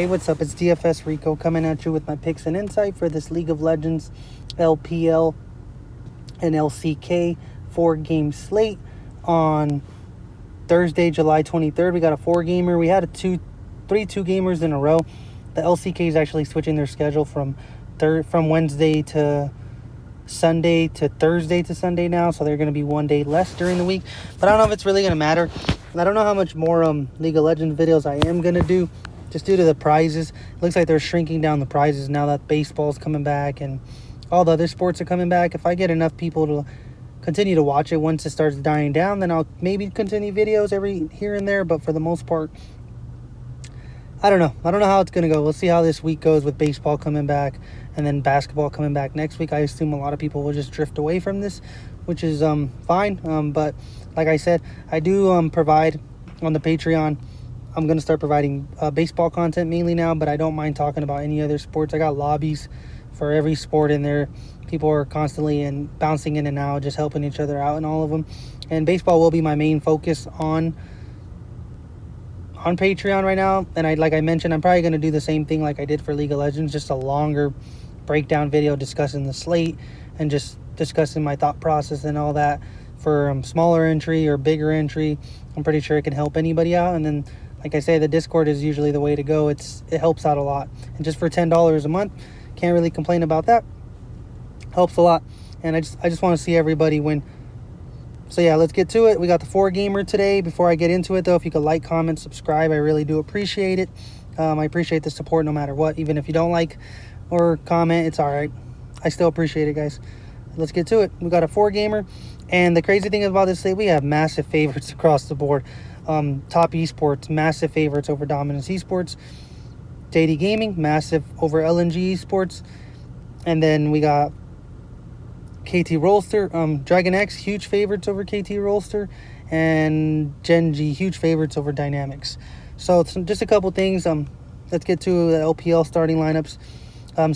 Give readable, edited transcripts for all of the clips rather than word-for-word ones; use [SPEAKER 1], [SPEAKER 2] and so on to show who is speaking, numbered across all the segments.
[SPEAKER 1] Hey, what's up? It's DFS Rico coming at you with my picks and insight for this League of Legends, LPL, and LCK 4-game slate on Thursday, July 23rd. We got a 4-gamer. We had three 2-gamers in a row. The LCK is actually switching their schedule from Wednesday to Sunday to Thursday to Sunday now, so they're going to be one day less during the week. But I don't know if it's really going to matter. I don't know how much more League of Legends videos I am going to do, just due to the prizes. It looks like they're shrinking down the prizes now that baseball's coming back and all the other sports are coming back. If I get enough people to continue to watch it once it starts dying down, then I'll maybe continue videos every here and there. But for the most part, I don't know how it's going to go. We'll see how this week goes with baseball coming back and then basketball coming back next week. I assume a lot of people will just drift away from this, which is fine. But like I said, I do provide on the Patreon. I'm going to start providing baseball content mainly now, but I don't mind talking about any other sports. I got lobbies for every sport in there. People are constantly bouncing in and out, just helping each other out in all of them. And baseball will be my main focus on Patreon right now. And like I mentioned, I'm probably going to do the same thing like I did for League of Legends, just a longer breakdown video discussing the slate and just discussing my thought process and all that for smaller entry or bigger entry. I'm pretty sure it can help anybody out. And then, like I say, the Discord is usually the way to go. It helps out a lot. And just for $10 a month, can't really complain about that. Helps a lot. And I just want to see everybody win. So yeah, let's get to it. We got the 4-gamer today. Before I get into it, though, if you could like, comment, subscribe, I really do appreciate it. I appreciate the support no matter what. Even if you don't like or comment, it's all right. I still appreciate it, guys. Let's get to it. We got a 4-gamer. And the crazy thing about this slate, we have massive favorites across the board. Top esports, massive favorites over Dominance Esports. JD Gaming, massive over LNG Esports. And then we got KT Rolster, Dragon X, huge favorites over KT Rolster. And Gen G, huge favorites over Dynamics. So just a couple things. Let's get to the LPL starting lineups.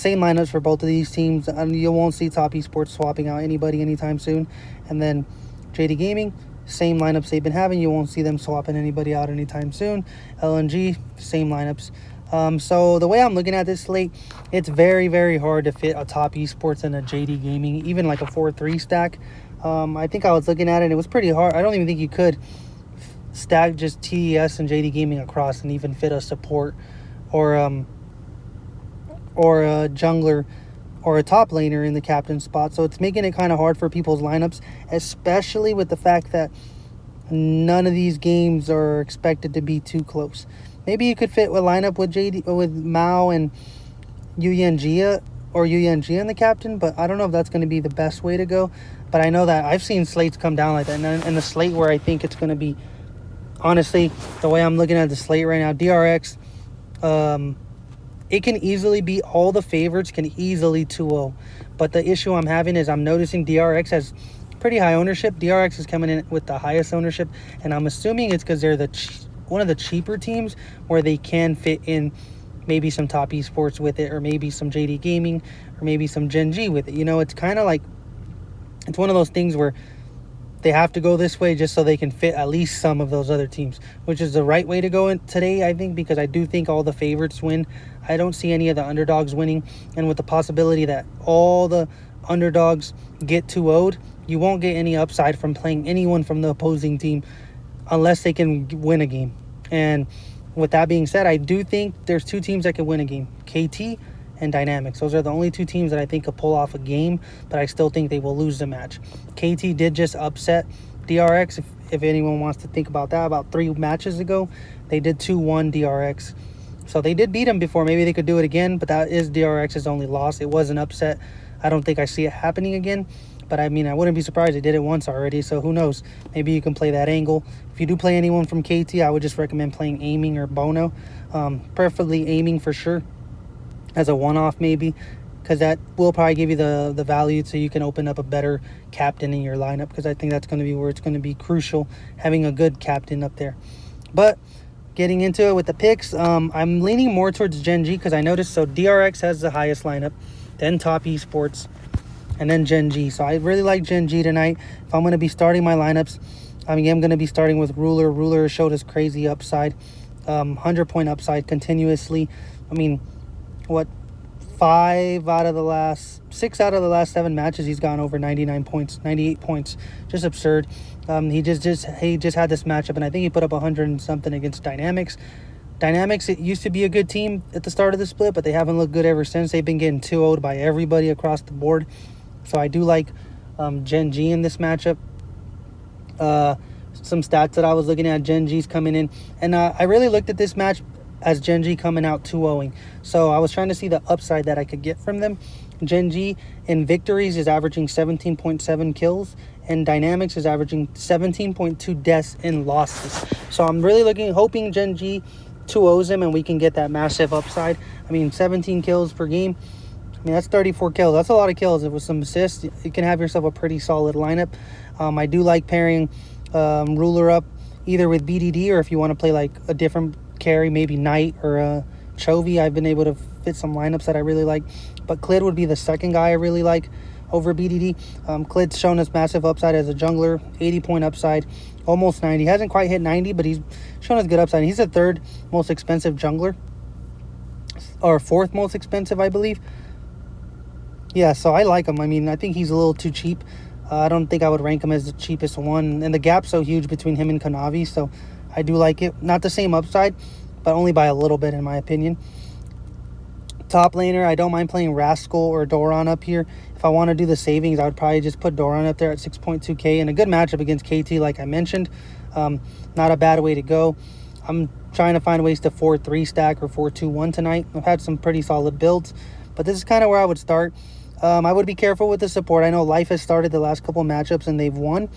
[SPEAKER 1] Same lineups for both of these teams. You won't see Top Esports swapping out anybody anytime soon. And then JD Gaming, same lineups they've been having. You won't see them swapping anybody out anytime soon. LNG, same lineups. So the way I'm looking at this slate, it's very, very hard to fit a Top Esports and a JD Gaming, even like a 4-3 stack. I think I was looking at it, and it was pretty hard. I don't even think you could stack just TES and JD Gaming across and even fit a support or a jungler or a top laner in the captain spot. So it's making it kind of hard for people's lineups, especially with the fact that none of these games are expected to be too close. Maybe you could fit a lineup with Mao and Yuyanjia or Yuyanjia in the captain, but I don't know if that's going to be the best way to go. But I know that I've seen slates come down like that. And the slate where I think it's going to be, honestly, the way I'm looking at the slate right now, DRX, it can easily be, all the favorites can easily 2-0. But the issue I'm having is I'm noticing DRX has pretty high ownership. DRX is coming in with the highest ownership, and I'm assuming it's because they're one of the cheaper teams where they can fit in maybe some Top Esports with it, or maybe some JD Gaming, or maybe some Gen G with it. You know, it's kind of like, it's one of those things where they have to go this way just so they can fit at least some of those other teams, which is the right way to go in today, I think, because I do think all the favorites win. I don't see any of the underdogs winning, and with the possibility that all the underdogs get 2-0'd, you won't get any upside from playing anyone from the opposing team unless they can win a game. And with that being said, I do think there's 2 teams that can win a game, KT and Dynamics. Those are the only 2 teams that I think could pull off a game, but I still think they will lose the match. KT did just upset DRX, if anyone wants to think about that. About 3 matches ago, they did 2-1 DRX. So they did beat them before. Maybe they could do it again, but that is DRX's only loss. It was an upset. I don't think I see it happening again. But I mean, I wouldn't be surprised they did it once already, so who knows? Maybe you can play that angle. If you do play anyone from KT, I would just recommend playing Aiming or Bono. Preferably Aiming for sure, as a one-off maybe, because that will probably give you the value so you can open up a better captain in your lineup, because I think that's going to be where it's going to be crucial, having a good captain up there. But getting into it with the picks, I'm leaning more towards Gen G, because I noticed, so DRX has the highest lineup, then Top Esports, and then Gen G. So I really like Gen G tonight. If I'm going to be starting my lineups, I'm going to be starting with Ruler. Ruler showed us crazy upside. 100-point upside continuously. I mean, what, 6 out of the last 7 matches, he's gone over 99 points, 98 points. Just absurd. He just had this matchup, and I think he put up 100 and something against Dynamics. Dynamics, it used to be a good team at the start of the split, but they haven't looked good ever since. They've been getting 2-0'd by everybody across the board. So I do like Gen G in this matchup. Some stats that I was looking at, Gen G's coming in, and I really looked at this match as Gen G coming out 2-0ing. So I was trying to see the upside that I could get from them. Gen G in victories is averaging 17.7 kills, and Dynamics is averaging 17.2 deaths in losses. So I'm really hoping Gen G 2-0s him and we can get that massive upside. I mean, 17 kills per game. I mean, that's 34 kills. That's a lot of kills. With some assists, you can have yourself a pretty solid lineup. I do like pairing Ruler up either with BDD, or if you want to play like a different carry, maybe Knight or Chovy. I've been able to fit some lineups that I really like, but Clid would be the second guy I really like over BDD. Clid's shown us massive upside as a jungler, 80-point upside, almost 90. He hasn't quite hit 90, but he's shown us good upside. He's the 3rd most expensive jungler, or 4th most expensive, I believe. Yeah, so I like him. I mean, I think he's a little too cheap. I don't think I would rank him as the cheapest one, and the gap's so huge between him and Kanavi, so I do like it. Not the same upside, but only by a little bit, in my opinion. Top laner, I don't mind playing Rascal or Doran up here. If I want to do the savings, I would probably just put Doran up there at 6.2k, and a good matchup against KT, like I mentioned. Not a bad way to go. I'm trying to find ways to 4-3 stack or 4-2-1 tonight. I've had some pretty solid builds, but this is kind of where I would start. I would be careful with the support. I know Life has started the last couple matchups and they've won,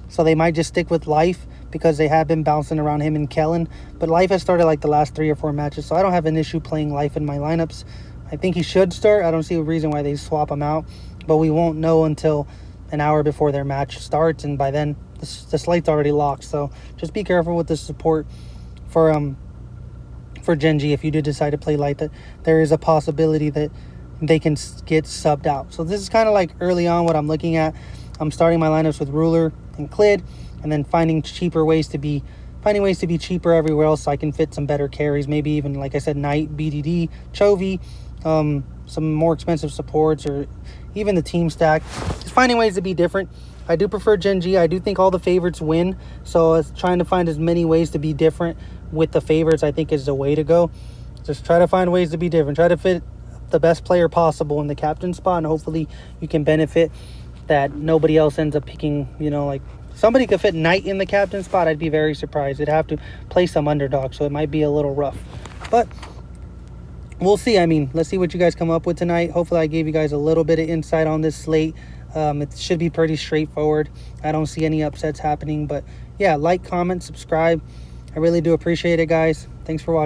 [SPEAKER 1] so they might just stick with Life because they have been bouncing around him and Kellen. But Life has started like the last 3 or 4 matches, so I don't have an issue playing Life in my lineups. I think he should start. I don't see a reason why they swap him out, but we won't know until an hour before their match starts, and by then the slate's already locked. So just be careful with the support for Gen G. If you do decide to play Light, that there is a possibility that they can get subbed out. So this is kind of like early on what I'm looking at. I'm starting my lineups with Ruler and Clid, and then finding ways to be cheaper everywhere else so I can fit some better carries. Maybe even, like I said, Knight, BDD, Chovy, some more expensive supports, or even the team stack. Just finding ways to be different. I do prefer Gen G. I do think all the favorites win, so it's trying to find as many ways to be different with the favorites, I think, is the way to go. Just try to find ways to be different. Try to fit the best player possible in the captain spot, and hopefully you can benefit that nobody else ends up picking, like somebody could fit Knight in the captain spot. I'd be very surprised. They'd have to play some underdog, so it might be a little rough, but we'll see. I mean, let's see what you guys come up with tonight. Hopefully I gave you guys a little bit of insight on this slate. It should be pretty straightforward. I don't see any upsets happening, but yeah, like, comment, subscribe. I really do appreciate it, guys. Thanks for watching.